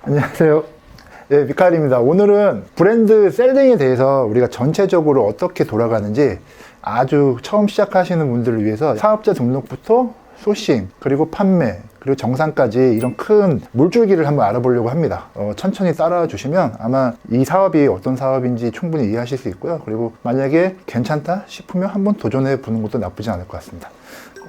안녕하세요. 네, 미카엘입니다. 오늘은 브랜드 셀링에 대해서 우리가 전체적으로 어떻게 돌아가는지 아주 처음 시작하시는 분들을 위해서 사업자 등록부터 소싱, 그리고 판매, 그리고 정산까지 이런 큰 물줄기를 한번 알아보려고 합니다. 천천히 따라와 주시면 아마 이 사업이 어떤 사업인지 충분히 이해하실 수 있고요. 그리고 만약에 괜찮다 싶으면 한번 도전해 보는 것도 나쁘지 않을 것 같습니다.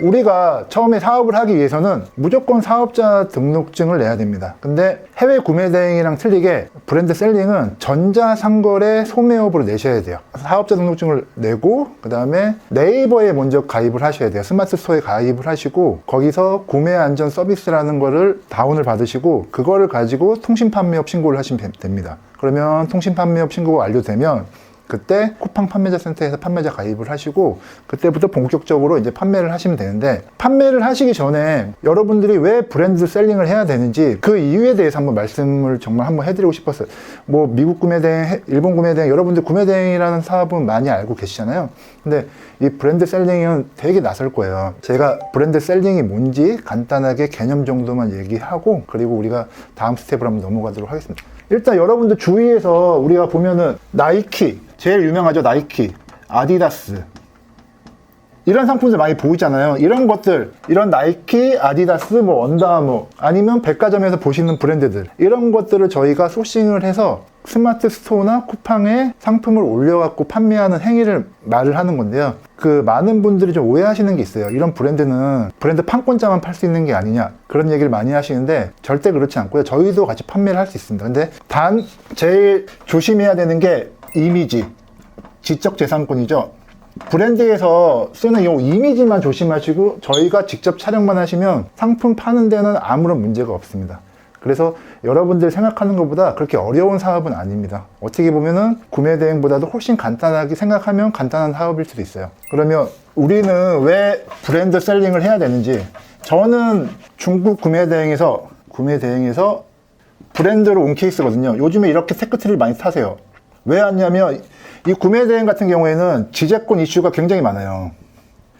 우리가 처음에 사업을 하기 위해서는 무조건 사업자 등록증을 내야 됩니다. 근데 해외 구매 대행이랑 틀리게 브랜드 셀링은 전자상거래 소매업으로 내셔야 돼요. 사업자 등록증을 내고 그 다음에 네이버에 먼저 가입을 하셔야 돼요. 스마트 스토어에 가입을 하시고 거기서 구매 안전 서비스라는 거를 다운을 받으시고 그거를 가지고 통신 판매업 신고를 하시면 됩니다. 그러면 통신 판매업 신고가 완료되면 그때 쿠팡 판매자 센터에서 판매자 가입을 하시고 그때부터 본격적으로 이제 판매를 하시면 되는데, 판매를 하시기 전에 여러분들이 왜 브랜드 셀링을 해야 되는지 그 이유에 대해서 한번 말씀을 정말 한번 해드리고 싶었어요. 뭐 미국 구매대행, 일본 구매대행, 여러분들 구매대행이라는 사업은 많이 알고 계시잖아요. 근데 이 브랜드 셀링은 되게 낯설 거예요. 제가 브랜드 셀링이 뭔지 간단하게 개념 정도만 얘기하고 그리고 우리가 다음 스텝으로 한번 넘어가도록 하겠습니다. 일단 여러분들 주위에서 우리가 보면은 나이키, 제일 유명하죠. 나이키, 아디다스 이런 상품들 많이 보이잖아요. 이런 것들, 이런 나이키, 아디다스, 뭐 언더아머 아니면 백화점에서 보시는 브랜드들, 이런 것들을 저희가 소싱을 해서 스마트 스토어나 쿠팡에 상품을 올려갖고 판매하는 행위를 말을 하는 건데요. 그 많은 분들이 좀 오해하시는 게 있어요. 이런 브랜드는 브랜드 판권자만 팔 수 있는 게 아니냐, 그런 얘기를 많이 하시는데 절대 그렇지 않고요. 저희도 같이 판매를 할 수 있습니다. 근데 단 제일 조심해야 되는 게 이미지, 지적재산권이죠. 브랜드에서 쓰는 이 이미지만 조심하시고 저희가 직접 촬영만 하시면 상품 파는 데는 아무런 문제가 없습니다. 그래서 여러분들 생각하는 것보다 그렇게 어려운 사업은 아닙니다. 어떻게 보면은 구매 대행보다도 훨씬 간단하게 생각하면 간단한 사업일 수도 있어요. 그러면 우리는 왜 브랜드 셀링을 해야 되는지, 저는 중국 구매 대행에서 브랜드로 온 케이스거든요. 요즘에 이렇게 테크트리를 많이 타세요. 왜 왔냐면 이 구매 대행 같은 경우에는 지재권 이슈가 굉장히 많아요.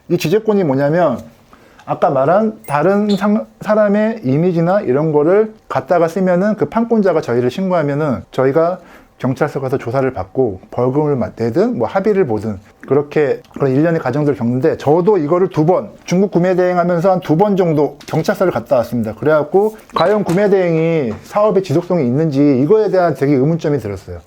이 지재권이 뭐냐면 아까 말한 다른 사람의 이미지나 이런 거를 갖다가 쓰면은 그 판권자가 저희를 신고하면은 저희가 경찰서 가서 조사를 받고 벌금을 내든 뭐 합의를 보든 그렇게 그런 일련의 과정들을 겪는데, 저도 이거를 2번 중국 구매 대행 하면서 한 2번 정도 경찰서를 갔다 왔습니다. 그래갖고 과연 구매 대행이 사업의 지속성이 있는지 이거에 대한 되게 의문점이 들었어요.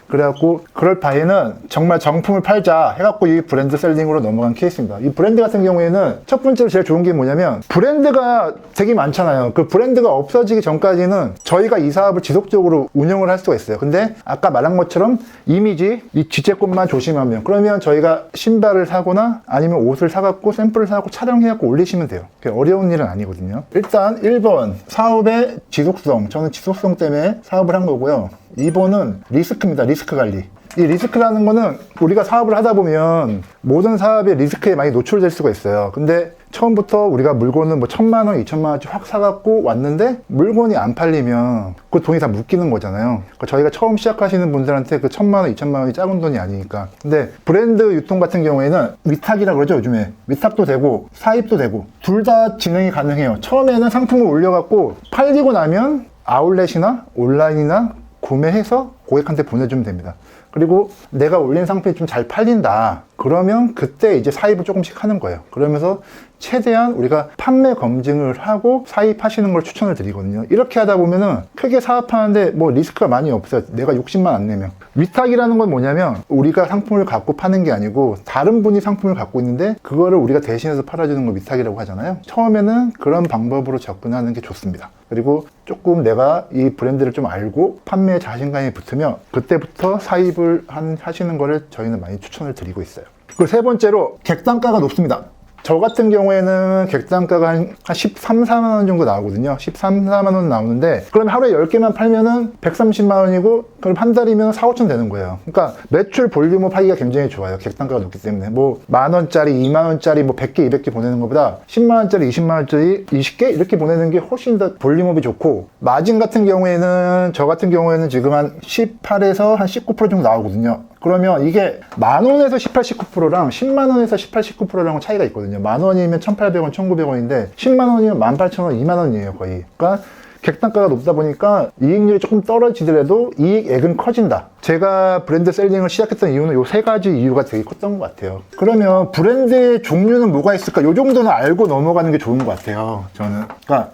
그래갖고 그럴 바에는 정말 정품을 팔자 해갖고 이 브랜드 셀링으로 넘어간 케이스입니다. 이 브랜드 같은 경우에는 첫 번째로 제일 좋은 게 뭐냐면 브랜드가 되게 많잖아요. 그 브랜드가 없어지기 전까지는 저희가 이 사업을 지속적으로 운영을 할 수가 있어요. 근데 아까 말한 것처럼 이미지, 이 지재권만 조심하면, 그러면 저희가 신발을 사거나 아니면 옷을 사갖고 샘플을 사갖고 촬영해갖고 올리시면 돼요. 어려운 일은 아니거든요. 일단 1번 사업의 지속성, 저는 지속성 때문에 사업을 한 거고요. 2번은 리스크입니다. 리스크 관리. 이 리스크라는 거는 우리가 사업을 하다 보면 모든 사업에 리스크에 많이 노출될 수가 있어요. 근데 처음부터 우리가 물건은 뭐 1,000만 원, 2,000만 원치 확 사갖고 왔는데 물건이 안 팔리면 그 돈이 다 묶이는 거잖아요. 그러니까 저희가 처음 시작하시는 분들한테 그 1,000만 원, 2,000만 원이 작은 돈이 아니니까. 근데 브랜드 유통 같은 경우에는 위탁이라고 그러죠, 요즘에. 위탁도 되고 사입도 되고 둘 다 진행이 가능해요. 처음에는 상품을 올려갖고 팔리고 나면 아울렛이나 온라인이나 구매해서 고객한테 보내주면 됩니다. 그리고 내가 올린 상품이 좀 잘 팔린다 그러면 그때 이제 사입을 조금씩 하는 거예요. 그러면서 최대한 우리가 판매 검증을 하고 사입하시는 걸 추천을 드리거든요. 이렇게 하다 보면은 크게 사업하는데 뭐 리스크가 많이 없어요. 내가 욕심만 안 내면. 위탁이라는 건 뭐냐면 우리가 상품을 갖고 파는 게 아니고 다른 분이 상품을 갖고 있는데 그거를 우리가 대신해서 팔아주는 걸 위탁이라고 하잖아요. 처음에는 그런 방법으로 접근하는 게 좋습니다. 그리고 조금 내가 이 브랜드를 좀 알고 판매에 자신감이 붙으면 그때부터 사입을 하시는 거를 저희는 많이 추천을 드리고 있어요. 그리고 세 번째로 객단가가 높습니다. 저 같은 경우에는 객단가가 한 13, 14만 원 정도 나오거든요. 13, 14만 원 나오는데 그럼 하루에 10개만 팔면은 130만 원이고 그럼 한 달이면 4, 5천 되는 거예요. 그러니까 매출 볼륨을 파기가 굉장히 좋아요. 객단가가 높기 때문에. 뭐 만 원짜리, 2만 원짜리 뭐 100개, 200개 보내는 것보다 10만 원짜리, 20만 원짜리 20개 이렇게 보내는 게 훨씬 더 볼륨업이 좋고, 마진 같은 경우에는 저 같은 경우에는 지금 한 18에서 한 19% 정도 나오거든요. 그러면 이게 만원에서 18, 19%랑 10만원에서 18, 19%랑 차이가 있거든요. 만원이면 1,800원, 1,900원인데 10만원이면 18,000원, 2만원이에요 거의. 그러니까 객단가가 높다 보니까 이익률이 조금 떨어지더라도 이익액은 커진다. 제가 브랜드 셀링을 시작했던 이유는 요 세 가지 이유가 되게 컸던 것 같아요. 그러면 브랜드의 종류는 뭐가 있을까? 요 정도는 알고 넘어가는 게 좋은 것 같아요. 저는. 그러니까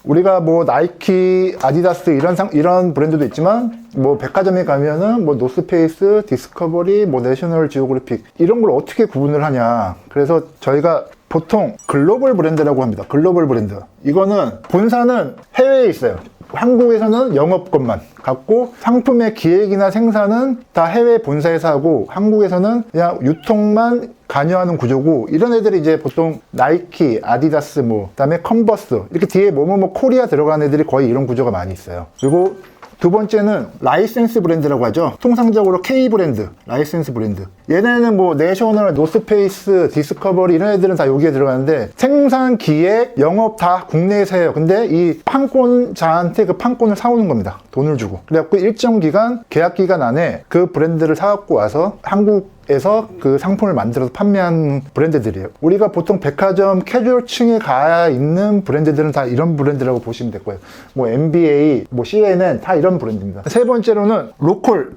우리가 뭐 나이키, 아디다스 이런 브랜드도 있지만 뭐 백화점에 가면은 뭐 노스페이스, 디스커버리, 뭐 내셔널 지오그래픽 이런 걸 어떻게 구분을 하냐. 그래서 저희가 보통 글로벌 브랜드라고 합니다. 글로벌 브랜드. 이거는 본사는 해외에 있어요. 한국에서는 영업권만 갖고 상품의 기획이나 생산은 다 해외 본사에서 하고 한국에서는 그냥 유통만 관여하는 구조고, 이런 애들이 이제 보통 나이키, 아디다스, 뭐 그다음에 컨버스 이렇게 뒤에 뭐뭐뭐 코리아 들어가는 애들이 거의 이런 구조가 많이 있어요. 그리고 두 번째는 라이센스 브랜드라고 하죠. 통상적으로 K 브랜드, 라이센스 브랜드. 얘네는 뭐 내셔널, 노스페이스, 디스커버리 이런 애들은 다 여기에 들어가는데 생산, 기획, 영업 다 국내에서 해요. 근데 이 판권자한테 그 판권을 사오는 겁니다. 돈을 주고. 그래갖고 일정 기간, 계약 기간 안에 그 브랜드를 사갖고 와서 한국에서 그 상품을 만들어서 판매한 브랜드들이에요. 우리가 보통 백화점 캐주얼층에 가 있는 브랜드들은 다 이런 브랜드라고 보시면 될 거예요. 뭐 NBA, 뭐 CNN 다 이런 브랜드입니다. 세 번째로는 로컬,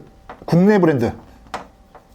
국내 브랜드.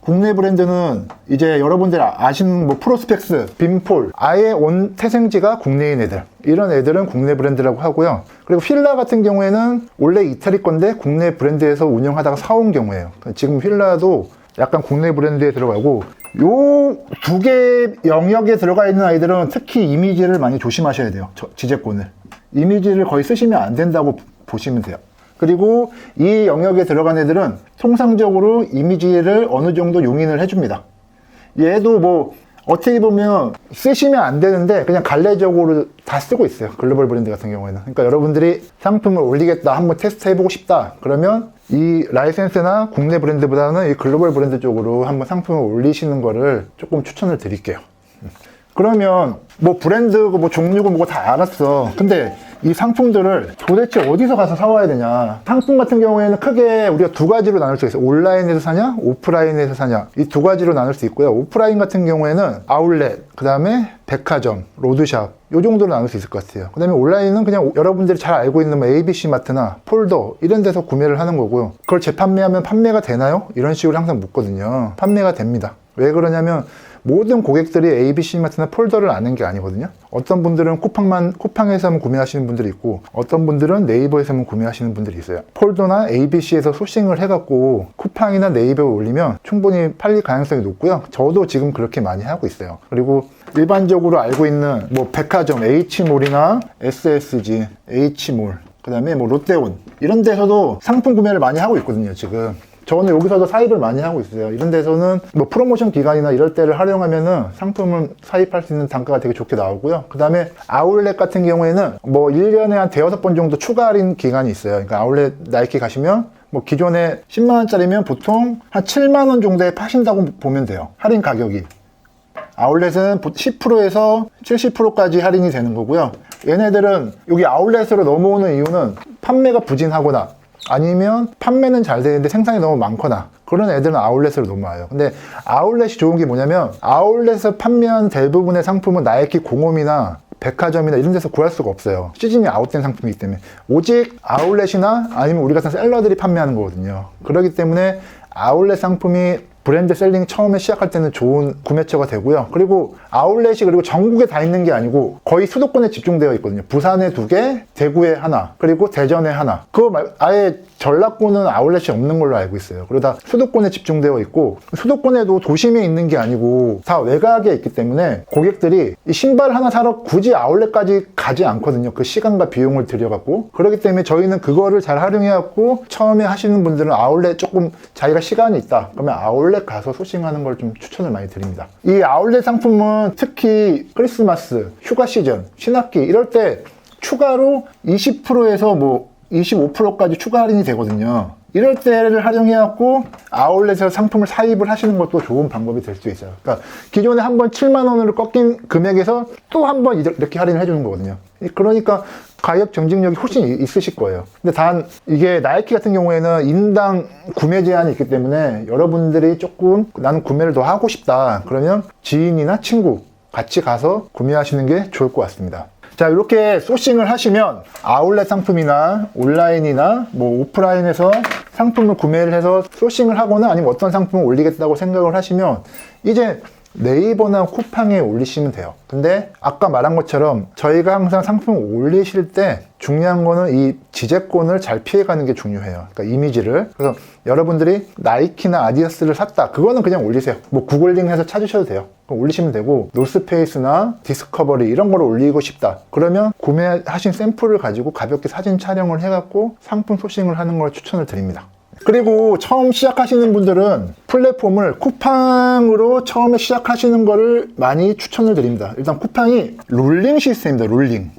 국내 브랜드는 이제 여러분들 아시는 뭐 프로스펙스, 빔폴, 아예 온 태생지가 국내인 애들, 이런 애들은 국내 브랜드라고 하고요. 그리고 휠라 같은 경우에는 원래 이탈리 건데 국내 브랜드에서 운영하다가 사온 경우예요. 지금 휠라도 약간 국내 브랜드에 들어가고, 요 두 개 영역에 들어가 있는 아이들은 특히 이미지를 많이 조심하셔야 돼요. 지재권을. 이미지를 거의 쓰시면 안 된다고 보시면 돼요. 그리고 이 영역에 들어간 애들은 통상적으로 이미지를 어느 정도 용인을 해줍니다. 얘도 뭐 어떻게 보면 쓰시면 안 되는데 그냥 관례적으로 다 쓰고 있어요. 글로벌 브랜드 같은 경우에는. 그러니까 여러분들이 상품을 올리겠다, 한번 테스트 해보고 싶다 그러면 이 라이센스나 국내 브랜드보다는 이 글로벌 브랜드 쪽으로 한번 상품을 올리시는 거를 조금 추천을 드릴게요. 그러면 뭐 브랜드고 뭐 종류고 뭐고 다 알았어. 근데 이 상품들을 도대체 어디서 가서 사와야 되냐. 상품 같은 경우에는 크게 우리가 두 가지로 나눌 수 있어요. 온라인에서 사냐, 오프라인에서 사냐. 이 두 가지로 나눌 수 있고요. 오프라인 같은 경우에는 아울렛, 그 다음에 백화점, 로드샵, 요 정도로 나눌 수 있을 것 같아요. 그 다음에 온라인은 그냥 여러분들이 잘 알고 있는 뭐 ABC 마트나 폴더 이런 데서 구매를 하는 거고요. 그걸 재판매하면 판매가 되나요? 이런 식으로 항상 묻거든요. 판매가 됩니다. 왜 그러냐면 모든 고객들이 ABC 마트나 폴더를 아는 게 아니거든요. 어떤 분들은 쿠팡에서만 구매하시는 분들이 있고, 어떤 분들은 네이버에서만 구매하시는 분들이 있어요. 폴더나 ABC에서 소싱을 해갖고 쿠팡이나 네이버에 올리면 충분히 팔릴 가능성이 높고요. 저도 지금 그렇게 많이 하고 있어요. 그리고 일반적으로 알고 있는 뭐 백화점, H몰이나 SSG, H몰, 그 다음에 뭐 롯데온 이런 데서도 상품 구매를 많이 하고 있거든요, 지금. 저는 여기서도 사입을 많이 하고 있어요. 이런 데서는 뭐 프로모션 기간이나 이럴 때를 활용하면은 상품을 사입할 수 있는 단가가 되게 좋게 나오고요. 그 다음에 아울렛 같은 경우에는 뭐 1년에 한 대여섯 번 정도 추가 할인 기간이 있어요. 그러니까 아울렛 나이키 가시면 뭐 기존에 10만원짜리면 보통 한 7만원 정도에 파신다고 보면 돼요. 할인 가격이. 아울렛은 10%에서 70%까지 할인이 되는 거고요. 얘네들은 여기 아울렛으로 넘어오는 이유는 판매가 부진하거나 아니면 판매는 잘 되는데 생산이 너무 많거나 그런 애들은 아울렛으로 넘어와요. 근데 아울렛이 좋은 게 뭐냐면 아울렛에서 판매한 대부분의 상품은 나이키 공홈이나 백화점이나 이런 데서 구할 수가 없어요. 시즌이 아웃된 상품이기 때문에 오직 아울렛이나 아니면 우리 같은 셀러들이 판매하는 거거든요. 그렇기 때문에 아울렛 상품이 브랜드 셀링 처음에 시작할 때는 좋은 구매처가 되고요. 그리고 아울렛이 그리고 전국에 다 있는 게 아니고 거의 수도권에 집중되어 있거든요. 부산에 2개, 대구에 하나, 그리고 대전에 하나. 아예 전라권은 아울렛이 없는 걸로 알고 있어요. 그러다 수도권에 집중되어 있고, 수도권에도 도심에 있는 게 아니고 다 외곽에 있기 때문에 고객들이 이 신발 하나 사러 굳이 아울렛까지 가지 않거든요. 그 시간과 비용을 들여갖고. 그렇기 때문에 저희는 그거를 잘 활용해갖고 처음에 하시는 분들은 아울렛 조금 자기가 시간이 있다 그러면 아울렛 가서 소싱하는 걸 좀 추천을 많이 드립니다. 이 아울렛 상품은 특히 크리스마스, 휴가 시즌, 신학기 이럴 때 추가로 20%에서 뭐 25%까지 추가 할인이 되거든요. 이럴 때를 활용해갖고 아울렛에서 상품을 사입을 하시는 것도 좋은 방법이 될 수 있어요. 그러니까 기존에 한번 7만원으로 꺾인 금액에서 또 한 번 이렇게 할인을 해주는 거거든요. 그러니까 가격 경쟁력이 훨씬 있으실 거예요. 근데 단 이게 나이키 같은 경우에는 인당 구매 제한이 있기 때문에 여러분들이 조금 나는 구매를 더 하고 싶다 그러면 지인이나 친구 같이 가서 구매하시는 게 좋을 것 같습니다. 자, 이렇게 소싱을 하시면 아울렛 상품이나 온라인이나 뭐 오프라인에서 상품을 구매를 해서 소싱을 하거나 아니면 어떤 상품을 올리겠다고 생각을 하시면 이제 네이버나 쿠팡에 올리시면 돼요. 근데 아까 말한 것처럼 저희가 항상 상품을 올리실 때 중요한 거는 이 지재권을 잘 피해가는 게 중요해요. 그러니까 이미지를. 그래서 여러분들이 나이키나 아디다스를 샀다. 그거는 그냥 올리세요. 뭐 구글링해서 찾으셔도 돼요. 그럼 올리시면 되고, 노스페이스나 디스커버리 이런 거를 올리고 싶다. 그러면 구매하신 샘플을 가지고 가볍게 사진 촬영을 해갖고 상품 소싱을 하는 걸 추천을 드립니다. 그리고 처음 시작하시는 분들은 플랫폼을 쿠팡으로 처음에 시작하시는 거를 많이 추천을 드립니다. 일단 쿠팡이 롤링 시스템입니다. 롤링.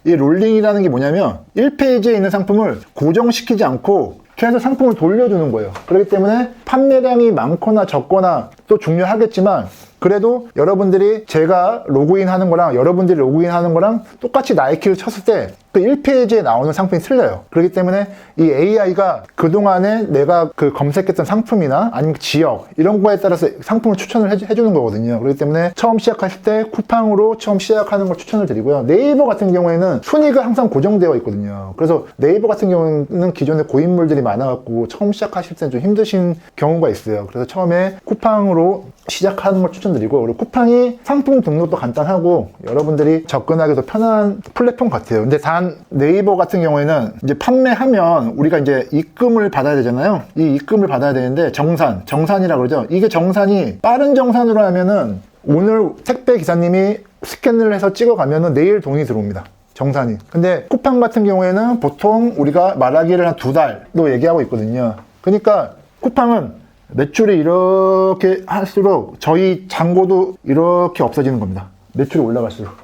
이 롤링이라는 게 뭐냐면 1페이지에 있는 상품을 고정시키지 않고 계속 상품을 돌려주는 거예요. 그렇기 때문에 판매량이 많거나 적거나 또 중요하겠지만 그래도 여러분들이 제가 로그인 하는 거랑 여러분들이 로그인 하는 거랑 똑같이 나이키를 쳤을 때 그 1페이지에 나오는 상품이 틀려요. 그렇기 때문에 이 AI가 그동안에 내가 그 검색했던 상품이나 아니면 지역 이런 거에 따라서 상품을 추천을 해주는 거거든요. 그렇기 때문에 처음 시작하실 때 쿠팡으로 처음 시작하는 걸 추천을 드리고요. 네이버 같은 경우에는 순위가 항상 고정되어 있거든요. 그래서 네이버 같은 경우는 기존에 고인물들이 많아갖고 처음 시작하실 때는 좀 힘드신 경우가 있어요. 그래서 처음에 쿠팡으로 시작하는 걸 추천드리고, 그리고 쿠팡이 상품 등록도 간단하고 여러분들이 접근하기 더 편한 플랫폼 같아요. 근데 단 네이버 같은 경우에는 이제 판매하면 우리가 이제 입금을 받아야 되잖아요. 이 입금을 받아야 되는데 정산이라고 그러죠. 이게 정산이 빠른 정산으로 하면은 오늘 택배 기사님이 스캔을 해서 찍어가면은 내일 돈이 들어옵니다. 정산이. 근데 쿠팡 같은 경우에는 보통 우리가 말하기를 한 2달도 얘기하고 있거든요. 그러니까 쿠팡은 매출이 이렇게 할수록 저희 잔고도 이렇게 없어지는 겁니다. 매출이 올라갈수록.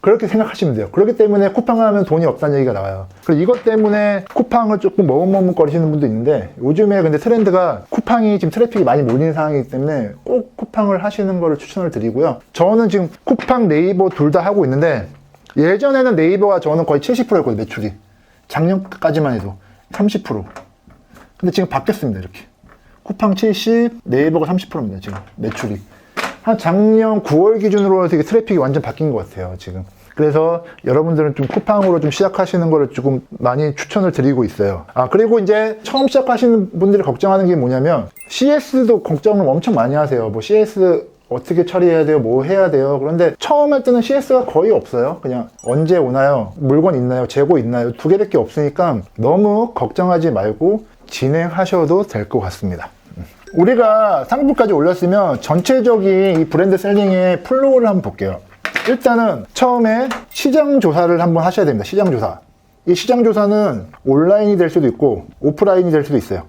그렇게 생각하시면 돼요. 그렇기 때문에 쿠팡을 하면 돈이 없다는 얘기가 나와요. 그래서 이것 때문에 쿠팡을 조금 머뭇머뭇거리시는 분도 있는데, 요즘에 근데 트렌드가 쿠팡이 지금 트래픽이 많이 몰리는 상황이기 때문에 꼭 쿠팡을 하시는 거를 추천을 드리고요. 저는 지금 쿠팡, 네이버 둘 다 하고 있는데, 예전에는 네이버가 저는 거의 70%였거든요, 매출이. 작년까지만 해도 30%. 근데 지금 바뀌었습니다, 이렇게. 쿠팡 70, 네이버가 30%입니다, 지금 매출이. 한 작년 9월 기준으로 되게 트래픽이 완전 바뀐 것 같아요, 지금. 그래서 여러분들은 좀 쿠팡으로 좀 시작하시는 거를 조금 많이 추천을 드리고 있어요. 그리고 이제 처음 시작하시는 분들이 걱정하는 게 뭐냐면, CS도 걱정을 엄청 많이 하세요. 뭐 CS 어떻게 처리해야 돼요? 뭐 해야 돼요? 그런데 처음 할 때는 CS가 거의 없어요. 그냥 언제 오나요? 물건 있나요? 재고 있나요? 2개밖에 없으니까 너무 걱정하지 말고 진행하셔도 될 것 같습니다. 우리가 상품까지 올렸으면 전체적인 이 브랜드 셀링의 플로우를 한번 볼게요. 일단은 처음에 시장 조사를 한번 하셔야 됩니다. 시장 조사. 이 시장 조사는 온라인이 될 수도 있고 오프라인이 될 수도 있어요.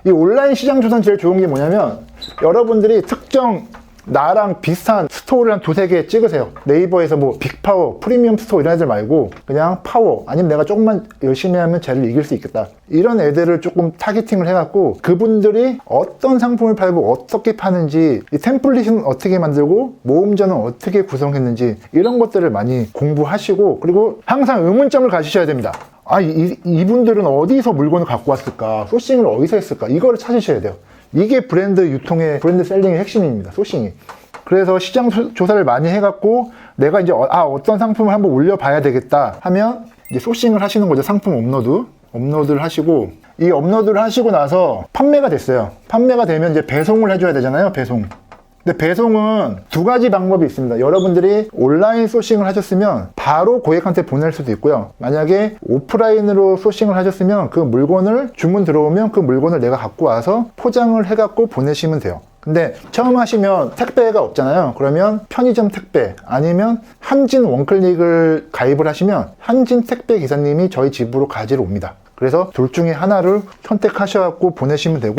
이 온라인 시장 조사는 제일 좋은 게 뭐냐면, 여러분들이 특정 나랑 비슷한 스토어를 한 2-3개 찍으세요. 네이버에서 뭐 빅파워, 프리미엄 스토어 이런 애들 말고 그냥 파워, 아니면 내가 조금만 열심히 하면 쟤를 이길 수 있겠다, 이런 애들을 조금 타겟팅을 해갖고 그분들이 어떤 상품을 팔고 어떻게 파는지, 이 템플릿은 어떻게 만들고 모음전은 어떻게 구성했는지 이런 것들을 많이 공부하시고, 그리고 항상 의문점을 가지셔야 됩니다. 이분들은 어디서 물건을 갖고 왔을까? 소싱을 어디서 했을까? 이거를 찾으셔야 돼요. 이게 브랜드 유통의, 브랜드 셀링의 핵심입니다. 소싱이. 그래서 시장 조사를 많이 해갖고 내가 이제 어떤 상품을 한번 올려봐야 되겠다 하면 이제 소싱을 하시는 거죠. 상품 업로드를 하시고, 이 업로드를 하시고 나서 판매가 됐어요. 판매가 되면 이제 배송을 해줘야 되잖아요. 배송. 근데 배송은 2가지 방법이 있습니다. 여러분들이 온라인 소싱을 하셨으면 바로 고객한테 보낼 수도 있고요. 만약에 오프라인으로 소싱을 하셨으면 그 물건을 주문 들어오면 그 물건을 내가 갖고 와서 포장을 해갖고 보내시면 돼요. 근데 처음 하시면 택배가 없잖아요. 그러면 편의점 택배 아니면 한진 원클릭을 가입을 하시면 한진 택배 기사님이 저희 집으로 가지러 옵니다. 그래서 둘 중에 하나를 선택하셔갖고 보내시면 되고,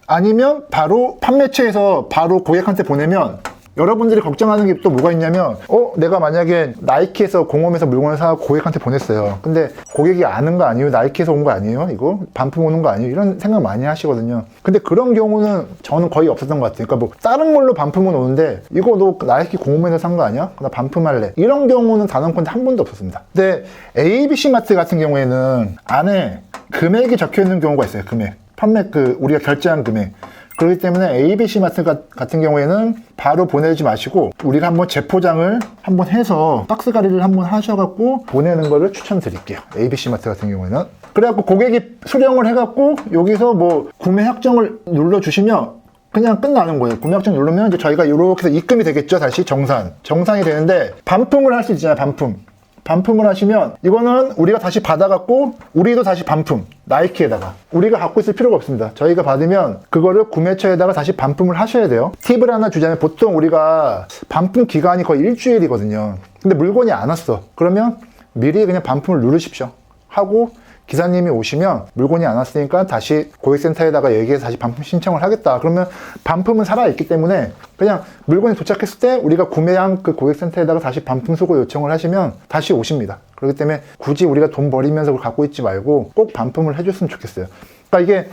아니면 바로 판매처에서 바로 고객한테 보내면, 여러분들이 걱정하는 게 또 뭐가 있냐면, 내가 만약에 나이키에서 공홈에서 물건을 사고 고객한테 보냈어요. 근데 고객이 아는 거 아니에요? 나이키에서 온 거 아니에요? 이거 반품 오는 거 아니에요? 이런 생각 많이 하시거든요. 근데 그런 경우는 저는 거의 없었던 것 같아요. 그러니까 뭐 다른 걸로 반품은 오는데, 이거 너 나이키 공홈에서 산 거 아니야? 나 반품할래. 이런 경우는 단 한 건데 한 번도 없었습니다. 근데 ABC 마트 같은 경우에는 안에 금액이 적혀 있는 경우가 있어요. 금액. 판매 우리가 결제한 금액. 그렇기 때문에 ABC 마트 같은 경우에는 바로 보내지 마시고 우리가 한번 재포장을 한번 해서 박스 가리를 한번 하셔갖고 보내는 거를 추천드릴게요. ABC 마트 같은 경우에는. 그래갖고 고객이 수령을 해갖고 여기서 뭐 구매 확정을 눌러주시면 그냥 끝나는 거예요. 구매 확정 누르면 이제 저희가 이렇게 해서 입금이 되겠죠. 다시 정산이 되는데 반품을 할 수 있잖아요. 반품을 하시면 이거는 우리가 다시 받아갖고 우리도 다시 반품 나이키에다가 우리가 갖고 있을 필요가 없습니다. 저희가 받으면 그거를 구매처에다가 다시 반품을 하셔야 돼요. 팁을 하나 주자면 보통 우리가 반품 기간이 거의 일주일이거든요. 근데 물건이 안 왔어. 그러면 미리 그냥 반품을 누르십시오. 하고 기사님이 오시면 물건이 안 왔으니까 다시 고객센터에다가 얘기해서 다시 반품 신청을 하겠다. 그러면 반품은 살아있기 때문에 그냥 물건이 도착했을 때 우리가 구매한 그 고객센터에다가 다시 반품 수고 요청을 하시면 다시 오십니다. 그렇기 때문에 굳이 우리가 돈 버리면서 그걸 갖고 있지 말고 꼭 반품을 해줬으면 좋겠어요. 그러니까 이게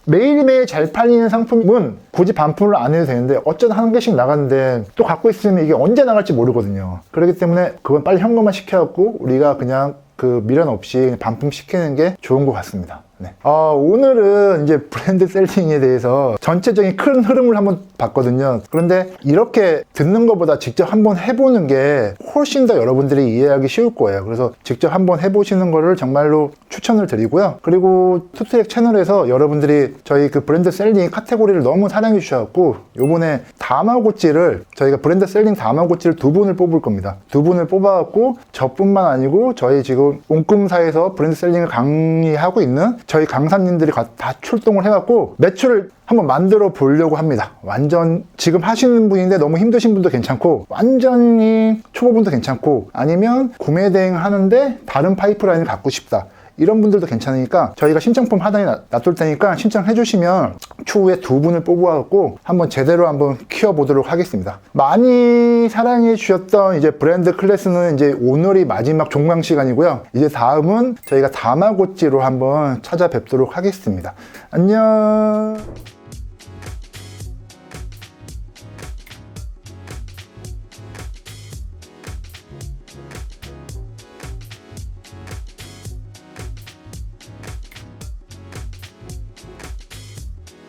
매일매일 잘 팔리는 상품은 굳이 반품을 안 해도 되는데 어쩌다 한 개씩 나갔는데 또 갖고 있으면 이게 언제 나갈지 모르거든요. 그렇기 때문에 그건 빨리 현금화 시켜갖고 우리가 그냥 그 미련 없이 반품시키는 게 좋은 것 같습니다. 네. 오늘은 이제 브랜드 셀링에 대해서 전체적인 큰 흐름을 한번 봤거든요. 그런데 이렇게 듣는 것보다 직접 한번 해보는 게 훨씬 더 여러분들이 이해하기 쉬울 거예요. 그래서 직접 한번 해보시는 거를 정말로 추천을 드리고요. 그리고 투트랙 채널에서 여러분들이 저희 그 브랜드 셀링 카테고리를 너무 사랑해 주셔갖고 요번에 다마고찌를 저희가 브랜드 셀링 다마고찌를 2분을 뽑을 겁니다. 2분을 뽑아갖고 저뿐만 아니고 저희 지금 옹금사에서 브랜드 셀링을 강의하고 있는 저희 강사님들이 다 출동을 해갖고 매출을 한번 만들어 보려고 합니다. 완전 지금 하시는 분인데 너무 힘드신 분도 괜찮고 완전히 초보분도 괜찮고 아니면 구매 대행 하는데 다른 파이프라인을 갖고 싶다. 이런 분들도 괜찮으니까 저희가 신청폼 하단에 놔둘 테니까 신청해 주시면 추후에 2분을 뽑아갖고 한번 제대로 한번 키워보도록 하겠습니다. 많이 사랑해 주셨던 이제 브랜드 클래스는 이제 오늘이 마지막 종강 시간이고요. 이제 다음은 저희가 다마고찌로 한번 찾아뵙도록 하겠습니다. 안녕.